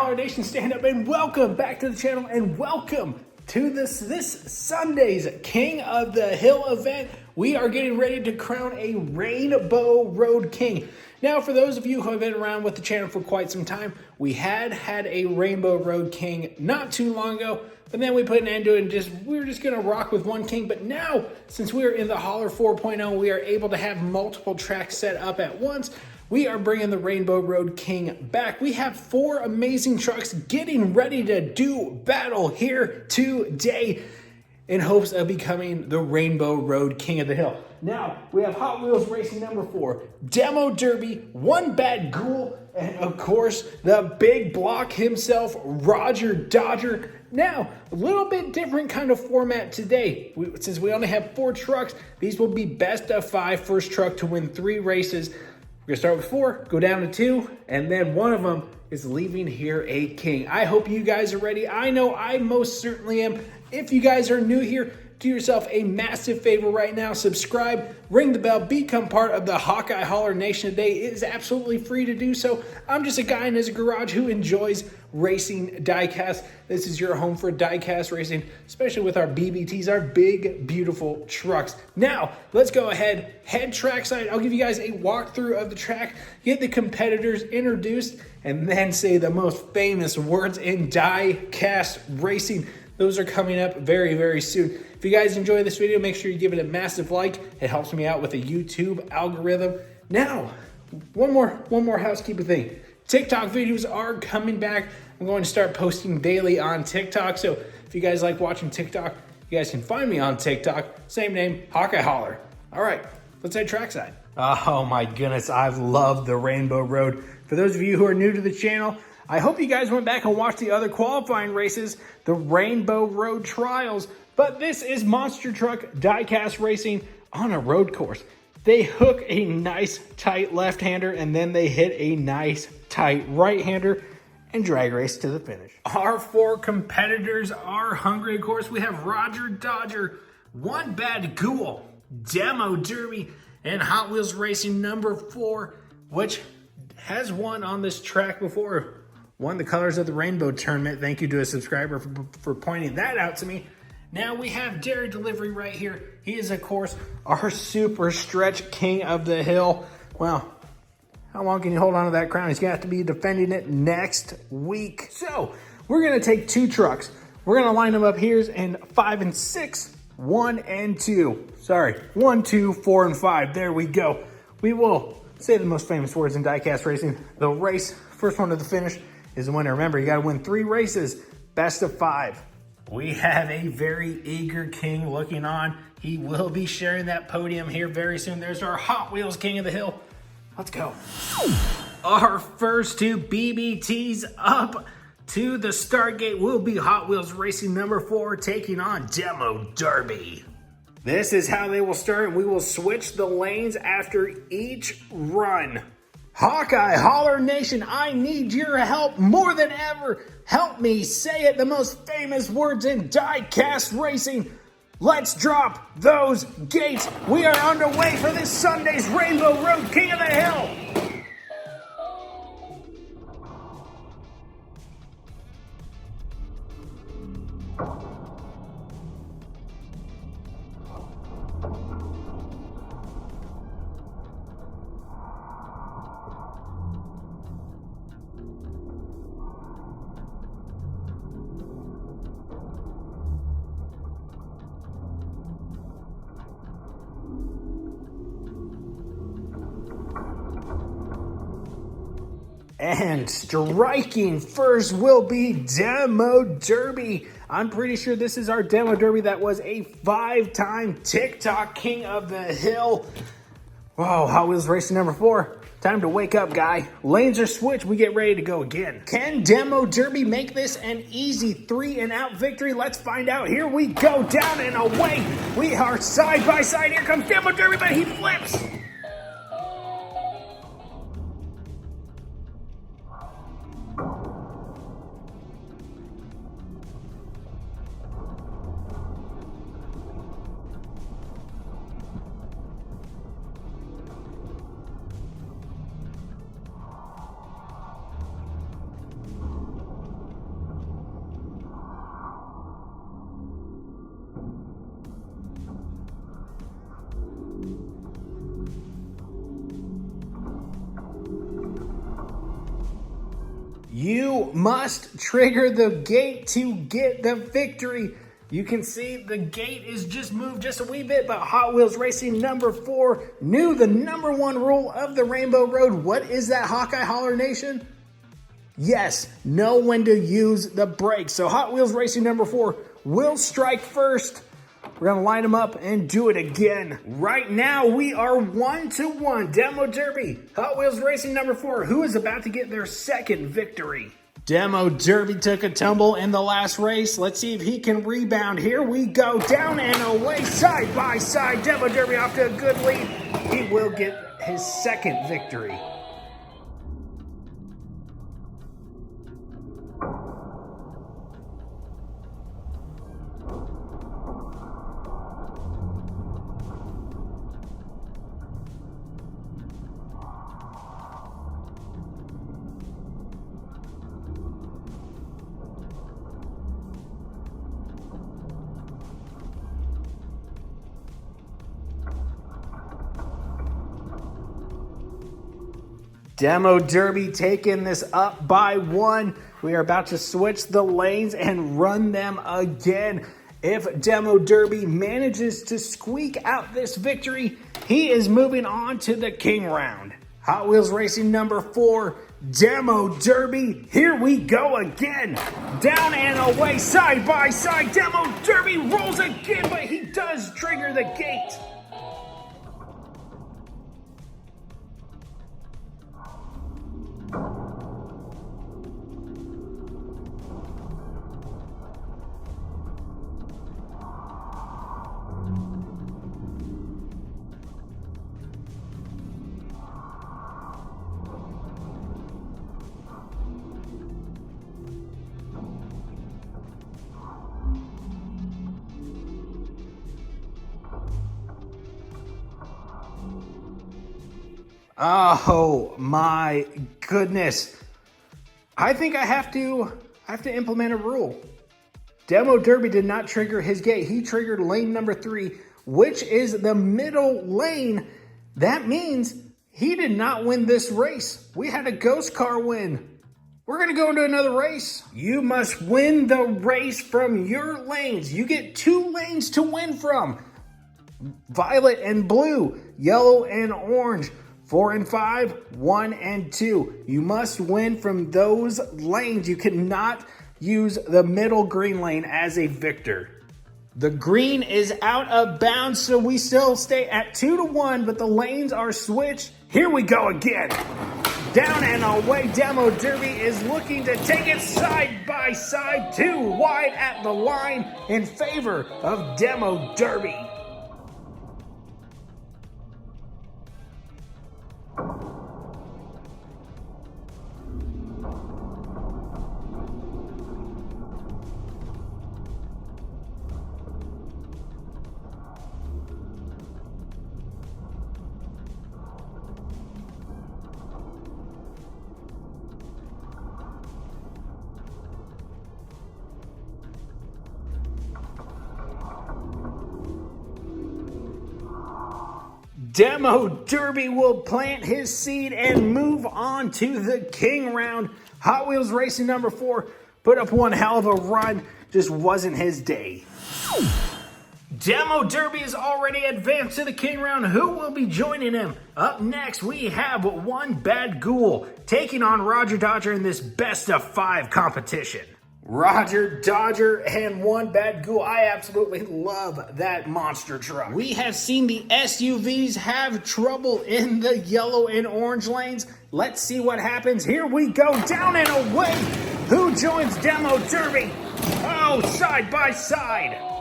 Holler Nation, stand up and welcome back to the channel and welcome to this Sunday's King of the Hill event. We are getting ready to crown a Rainbow Road King. Now, for those of you who have been around with the channel for quite some time, we had a Rainbow Road King not too long ago, but then we put an end to it and we were just gonna rock with one king. But now, since we are in the Holler 4.0, we are able to have multiple tracks set up at once. We are bringing the Rainbow Road King back. We have 4 amazing trucks getting ready to do battle here today in hopes of becoming the Rainbow Road King of the Hill. Now, we have Hot Wheels Racing number 4, Demo Derby, One Bad Ghoul, and of course, the big block himself, Roger Dodger. Now, a little bit different kind of format today. Since we only have 4 trucks, these will be best of 5, first truck to win 3 races. We're gonna start with 4, go down to 2, and then one of them is leaving here a king. I hope you guys are ready. I know I most certainly am. If you guys are new here, do yourself a massive favor right now. Subscribe, ring the bell, become part of the Hawkeye Holler Nation today. It is absolutely free to do so. I'm just a guy in his garage who enjoys racing diecast. This is your home for diecast racing, especially with our BBTs, our big, beautiful trucks. Now, let's go ahead, head trackside. I'll give you guys a walkthrough of the track, get the competitors introduced, and then say the most famous words in diecast racing. Those are coming up very, very soon. If you guys enjoy this video, make sure you give it a massive like. It helps me out with the YouTube algorithm. Now, one more housekeeping thing. TikTok videos are coming back. I'm going to start posting daily on TikTok. So if you guys like watching TikTok, you guys can find me on TikTok. Same name, Hawkeye Holler. All right, let's head trackside. Oh my goodness, I've loved the Rainbow Road. For those of you who are new to the channel, I hope you guys went back and watched the other qualifying races, the Rainbow Road Trials, but this is monster truck diecast racing on a road course. They hook a nice tight left-hander and then they hit a nice tight right-hander and drag race to the finish. Our 4 competitors are hungry. Of course, we have Roger Dodger, One Bad Ghoul, Demo Derby, and Hot Wheels Racing number 4, which has won on this track before. Won the Colors of the Rainbow tournament. Thank you to a subscriber for pointing that out to me. Now we have Dairy Delivery right here. He is, of course, our super stretch king of the hill. Well, how long can you hold on to that crown? He's gonna have to be defending it next week. So we're gonna take 2 trucks. We're gonna line them up here in 5 and 6, 1 and 2. Sorry, 1, 2, 4, and 5. There we go. We will say the most famous words in diecast racing. The race, first one to the finish, is the winner. Remember, you got to win 3 races, best of 5. We have a very eager king looking on. He will be sharing that podium here very soon. There's our Hot Wheels King of the Hill. Let's go. Our first 2 BBTs up to the start gate will be Hot Wheels Racing number 4 taking on Demo Derby. This is how they will start, and we will switch the lanes after each run. Hawkeye Holler Nation, I need your help more than ever. Help me say it, the most famous words in diecast racing. Let's drop those gates. We are underway for this Sunday's Rainbow Road King of the Hill. And striking first will be Demo Derby. I'm pretty sure this is our Demo Derby that was a 5-time TikTok King of the Hill. Whoa, Hot Wheels Racing number 4. Time to wake up, guy. Lanes are switched. We get ready to go again. Can Demo Derby make this an easy 3-and-out victory? Let's find out. Here we go, down and away. We are side by side. Here comes Demo Derby, but he flips. You must trigger the gate to get the victory. You can see the gate is just moved just a wee bit, but Hot Wheels Racing number 4 knew the number 1 rule of the Rainbow Road. What is that, Hawkeye Holler Nation? Yes, know when to use the brakes. So Hot Wheels Racing number 4 will strike first. We're going to line them up and do it again. Right now, we are 1-1. Demo Derby, Hot Wheels Racing number 4, who is about to get their second victory. Demo Derby took a tumble in the last race. Let's see if he can rebound. Here we go. Down and away, side by side. Demo Derby off to a good lead. He will get his second victory. Demo Derby taking this up by 1. We are about to switch the lanes and run them again. If Demo Derby manages to squeak out this victory, he is moving on to the King round. Hot Wheels Racing number 4, Demo Derby. Here we go again. Down and away, side by side. Demo Derby rolls again, but he does trigger the gate. Oh my goodness. I think I have to implement a rule. Demo Derby did not trigger his gate. He triggered lane number 3, which is the middle lane. That means he did not win this race. We had a ghost car win. We're going to go into another race. You must win the race from your lanes. You get 2 lanes to win from. Violet and blue, yellow and orange. 4 and 5, 1 and 2. You must win from those lanes. You cannot use the middle green lane as a victor. The green is out of bounds, so we still stay at 2-1, but the lanes are switched. Here we go again. Down and away, Demo Derby is looking to take it side by side, 2 wide at the line in favor of Demo Derby. Demo Derby will plant his seed and move on to the King round. Hot Wheels Racing number 4 put up one hell of a run, just wasn't his day. Demo Derby is already advanced to the King round. Who will be joining him? Up next, we have one Bad Ghoul taking on Roger Dodger in this best of 5 competition. Roger Dodger and one Bad Ghoul. I absolutely love that monster truck. We have seen the SUVs have trouble in the yellow and orange lanes. Let's see what happens. Here we go, down and away. Who joins Demo Derby? Oh, side by side.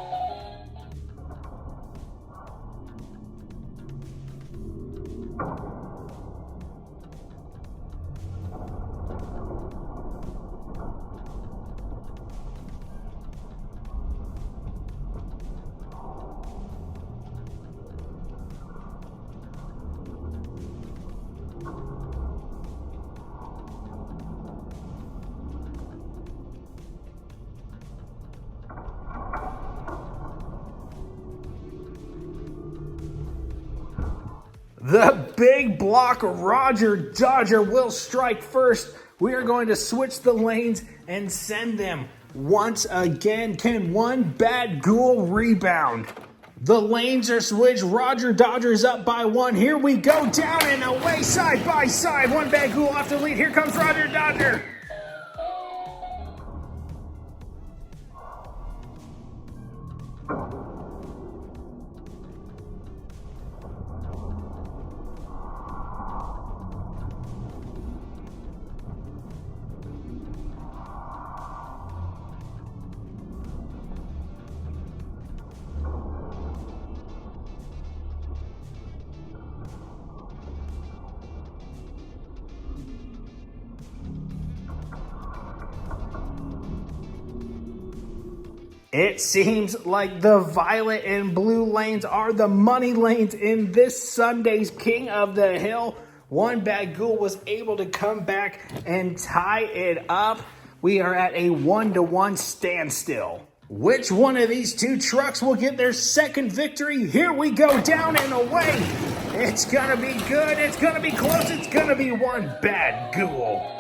The big block Roger Dodger will strike first. We are going to switch the lanes and send them once again. Can one bad ghoul rebound? The lanes are switched. Roger Dodger is up by 1. Here we go, down and away, side by side. One bad ghoul off the lead. Here comes Roger Dodger. It seems like the violet and blue lanes are the money lanes in this Sunday's King of the Hill. One bad ghoul was able to come back and tie it up. We are at a 1-1 standstill. Which one of these two trucks will get their second victory? Here we go, down and away. It's gonna be good, it's gonna be close, it's gonna be one bad ghoul.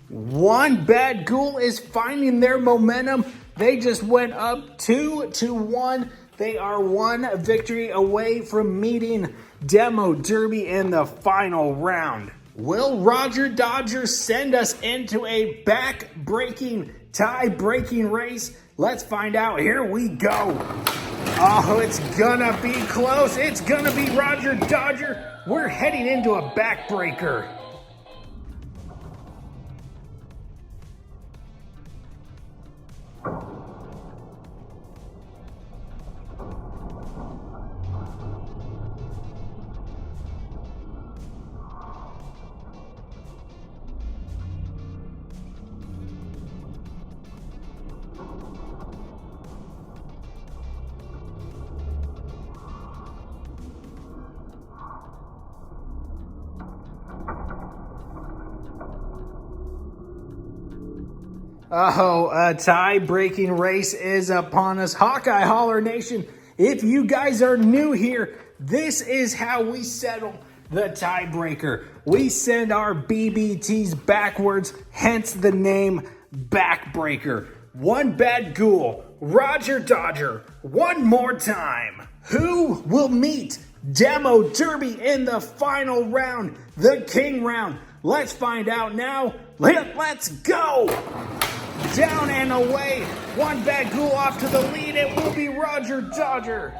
One bad ghoul is finding their momentum. They just went up 2-1. They are one victory away from meeting Demo Derby in the final round. Will Roger Dodger send us into a back-breaking, tie-breaking race? Let's find out. Here we go. Oh, it's gonna be close. It's gonna be Roger Dodger. We're heading into a backbreaker. Oh, a tie-breaking race is upon us. Hawkeye Holler Nation, if you guys are new here, this is how we settle the tiebreaker. We send our BBTs backwards, hence the name Backbreaker. One bad ghoul, Roger Dodger, one more time. Who will meet Demo Derby in the final round, the King round? Let's find out now. Let's go. Down and away. One bad ghoul off to the lead. It will be Roger Dodger.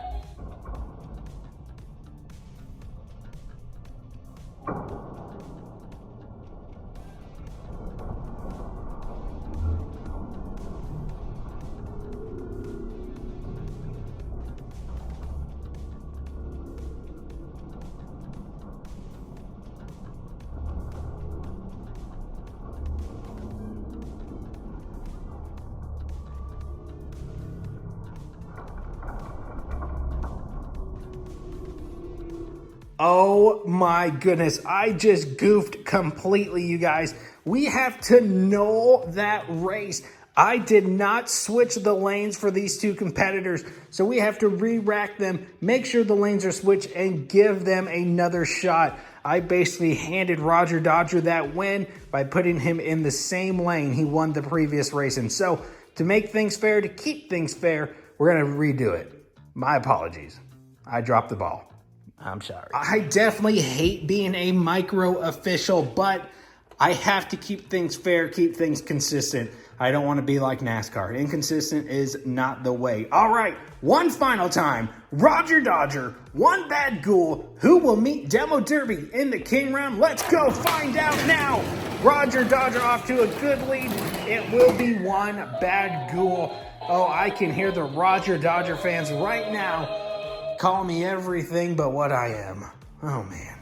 Oh my goodness, I just goofed completely, you guys. We have to know that race. I did not switch the lanes for these two competitors, so we have to re-rack them, make sure the lanes are switched, and give them another shot. I basically handed Roger Dodger that win by putting him in the same lane he won the previous race in. So to make things fair, to keep things fair, we're going to redo it. My apologies. I dropped the ball. I'm sorry. I definitely hate being a micro official, but I have to keep things fair, keep things consistent. I don't want to be like NASCAR. Inconsistent is not the way. All right, one final time. Roger Dodger, one bad ghoul. Who will meet Demo Derby in the King round? Let's go find out now. Roger Dodger off to a good lead. It will be one bad ghoul. Oh, I can hear the Roger Dodger fans right now. Call me everything but what I am. Oh, man.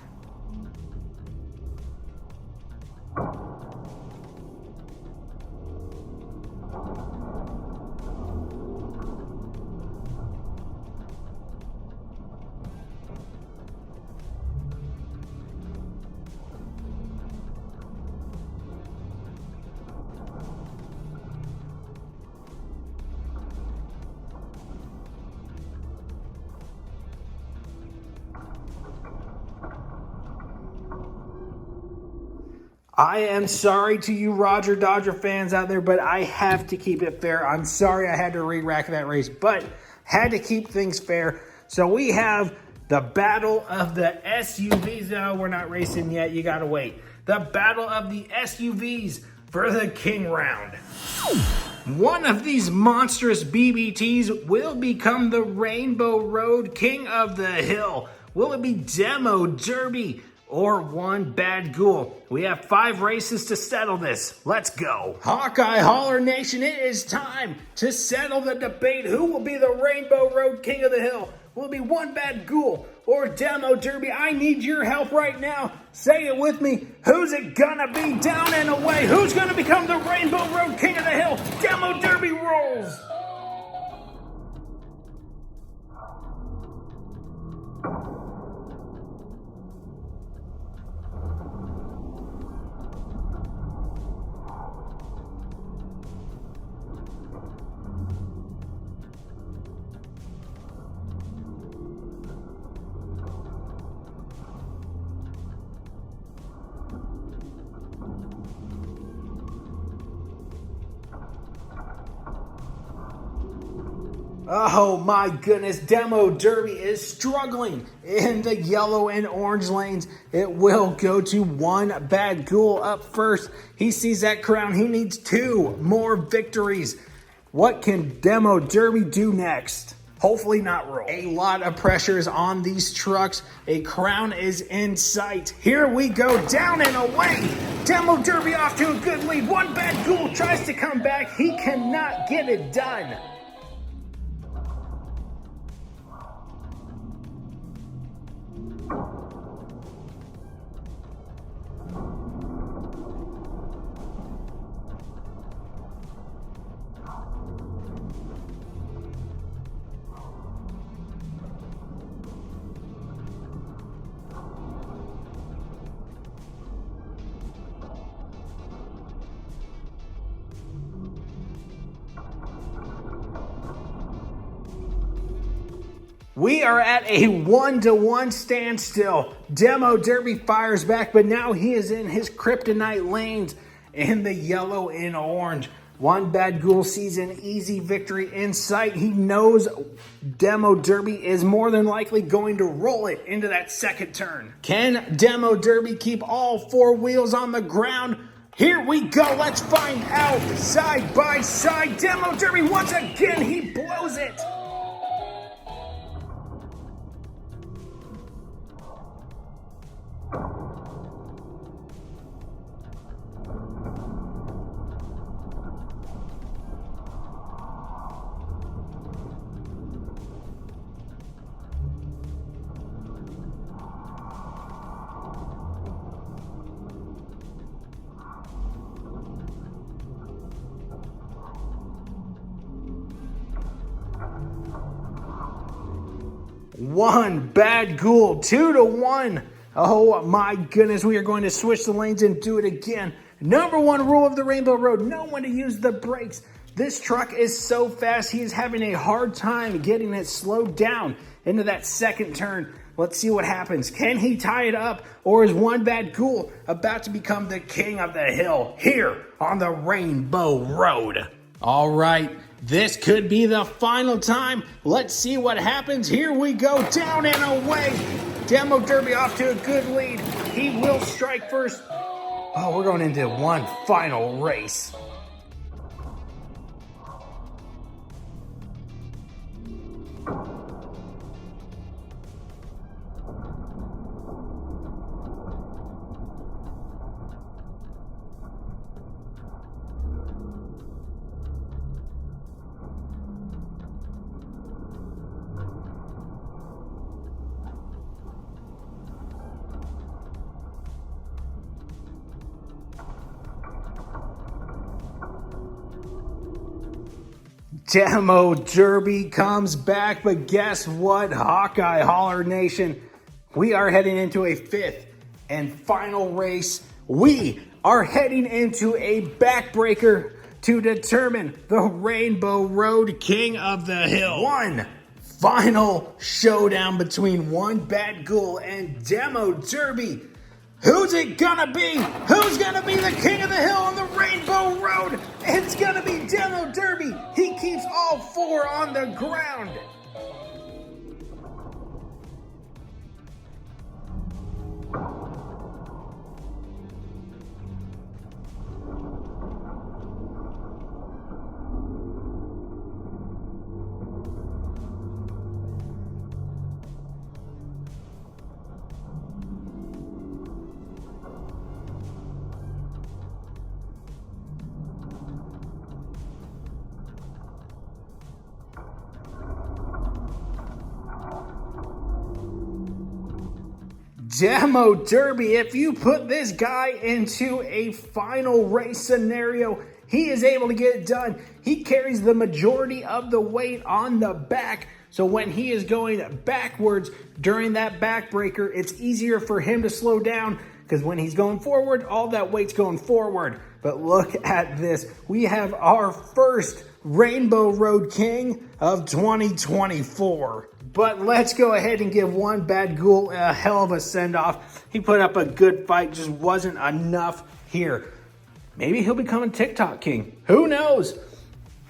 I am sorry to you Roger Dodger fans out there, but I have to keep it fair. I'm sorry I had to re-rack that race, but had to keep things fair. So we have the battle of the SUVs. No, we're not racing yet. You got to wait. The battle of the SUVs for the King round. One of these monstrous BBTs will become the Rainbow Road King of the Hill. Will it be Demo Derby or one Bad Ghoul? We have 5 races to settle this. Let's go. Hawkeye Holler Nation, it is time to settle the debate. Who will be the Rainbow Road King of the Hill? Will it be one Bad Ghoul or Demo Derby? I need your help right now. Say it with me. Who's it gonna be? Down and away. Who's gonna become the Rainbow Road King of the Hill? Demo Derby rolls. Oh my goodness, Demo Derby is struggling in the yellow and orange lanes. It will go to one Bad Ghoul up first. He sees that crown. He needs 2 more victories. What can Demo Derby do next? Hopefully not roll. A lot of pressure is on these trucks. A crown is in sight. Here we go, down and away. Demo Derby off to a good lead. One Bad Ghoul tries to come back. He cannot get it done. We are at a 1-to-1 standstill. Demo Derby fires back, but now he is in his kryptonite lanes in the yellow and orange. One Bad Ghoul sees an easy victory in sight. He knows Demo Derby is more than likely going to roll it into that second turn. Can Demo Derby keep all 4 wheels on the ground? Here we go. Let's find out. Side by side. Demo Derby once again. He blows it. One Bad Ghoul, 2-to-1. Oh my goodness, we are going to switch the lanes and do it again. Number 1 rule of the Rainbow Road, know when to use the brakes. This truck is so fast, he is having a hard time getting it slowed down into that second turn. Let's see what happens. Can he tie it up, or is one Bad Ghoul about to become the king of the hill here on the Rainbow Road? All right, this could be the final time. Let's see what happens. Here we go, down and away. Demo Derby off to a good lead. He will strike first. Oh, we're going into one final race. Demo Derby comes back, but guess what, Hawkeye Holler Nation? We are heading into a 5th and final race. We are heading into a backbreaker to determine the Rainbow Road King of the Hill. One final showdown between one Bad Ghoul and Demo Derby. Who's it gonna be? Who's gonna be the king of the hill on the Rainbow Road? It's gonna be Demo Derby. He keeps all four on the ground. Demo Derby, if you put this guy into a final race scenario, he is able to get it done. He carries the majority of the weight on the back. So when he is going backwards during that backbreaker, it's easier for him to slow down because when he's going forward, all that weight's going forward. But look at this. We have our first Rainbow Road King of 2024. But let's go ahead and give one bad Ghoul a hell of a send-off. He put up a good fight, just wasn't enough here. Maybe he'll become a TikTok king. Who knows?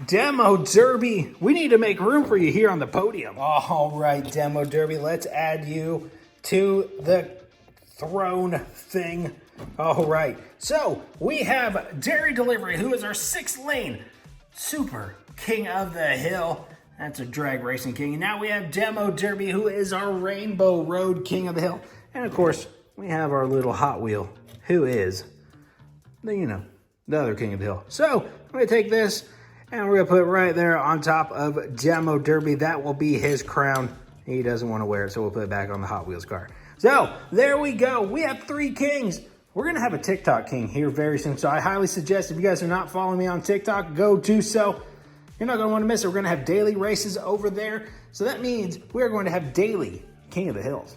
Demo Derby, we need to make room for you here on the podium. All right, Demo Derby, let's add you to the throne thing. All right, so we have Dairy Delivery, who is our 6th lane super king of the hill. That's a drag racing king. And now we have Demo Derby, who is our Rainbow Road King of the Hill. And of course, we have our little Hot Wheel, who is, the other King of the Hill. So I'm going to take this and we're going to put it right there on top of Demo Derby. That will be his crown. He doesn't want to wear it, so we'll put it back on the Hot Wheels car. So there we go. We have 3 kings. We're going to have a TikTok king here very soon. So I highly suggest if you guys are not following me on TikTok, go do so. You're not going to want to miss it. We're going to have daily races over there. So that means we're going to have daily King of the Hills.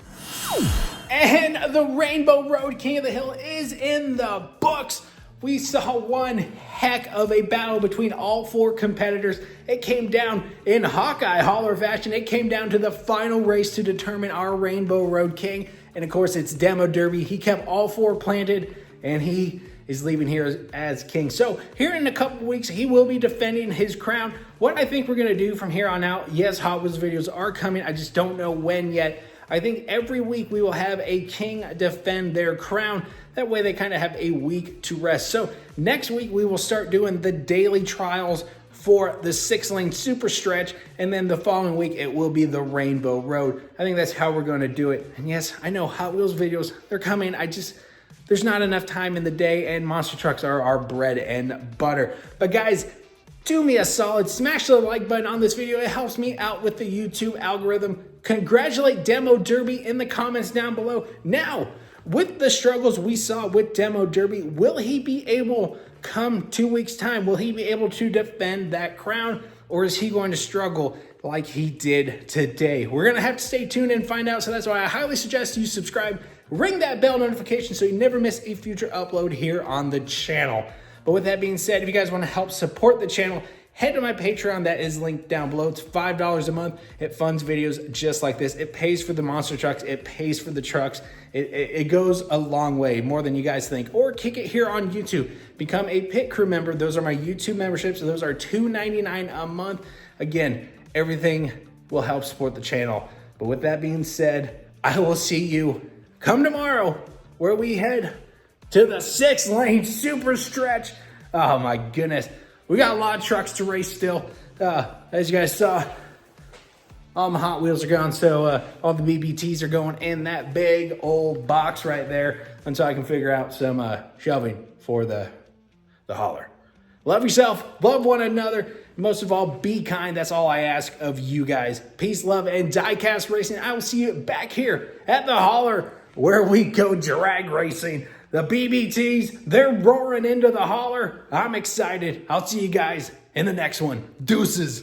And the Rainbow Road King of the Hill is in the books. We saw one heck of a battle between all 4 competitors. It came down in Hawkeye Holler fashion. It came down to the final race to determine our Rainbow Road King. And of course, it's Demo Derby. He kept all 4 planted, and he is leaving here as king. So here in a couple weeks, he will be defending his crown. What I think we're going to do from here on out, yes, Hot Wheels videos are coming. I just don't know when yet. I think every week we will have a king defend their crown. That way they kind of have a week to rest. So next week we will start doing the daily trials for the 6-lane super stretch. And then the following week, it will be the Rainbow Road. I think that's how we're going to do it. And yes, I know Hot Wheels videos, they're coming. There's not enough time in the day, and monster trucks are our bread and butter. But guys, do me a solid, smash the like button on this video. It helps me out with the YouTube algorithm. Congratulate Demo Derby in the comments down below. Now, with the struggles we saw with Demo Derby, will he be able, come 2 weeks time, will he be able to defend that crown, or is he going to struggle like he did today? We're going to have to stay tuned and find out, so that's why I highly suggest you subscribe. Ring that bell notification so you never miss a future upload here on the channel. But with that being said, if you guys want to help support the channel, head to my Patreon. That is linked down below. It's $5 a month. It funds videos just like this. It pays for the monster trucks. It pays for the trucks. It goes a long way, more than you guys think. Or kick it here on YouTube. Become a pit crew member. Those are my YouTube memberships. Those are $2.99 a month. Again, everything will help support the channel. But with that being said, I will see you come tomorrow, where we head to the 6-lane super stretch. Oh my goodness. We got a lot of trucks to race still. As you guys saw, all my Hot Wheels are gone, so all the BBTs are going in that big old box right there until I can figure out some shelving for the holler. Love yourself, love one another, most of all, be kind. That's all I ask of you guys. Peace, love, and Diecast Racing. I will see you back here at the holler, where we go drag racing. The BBTs, they're roaring into the holler. I'm excited. I'll see you guys in the next one. Deuces.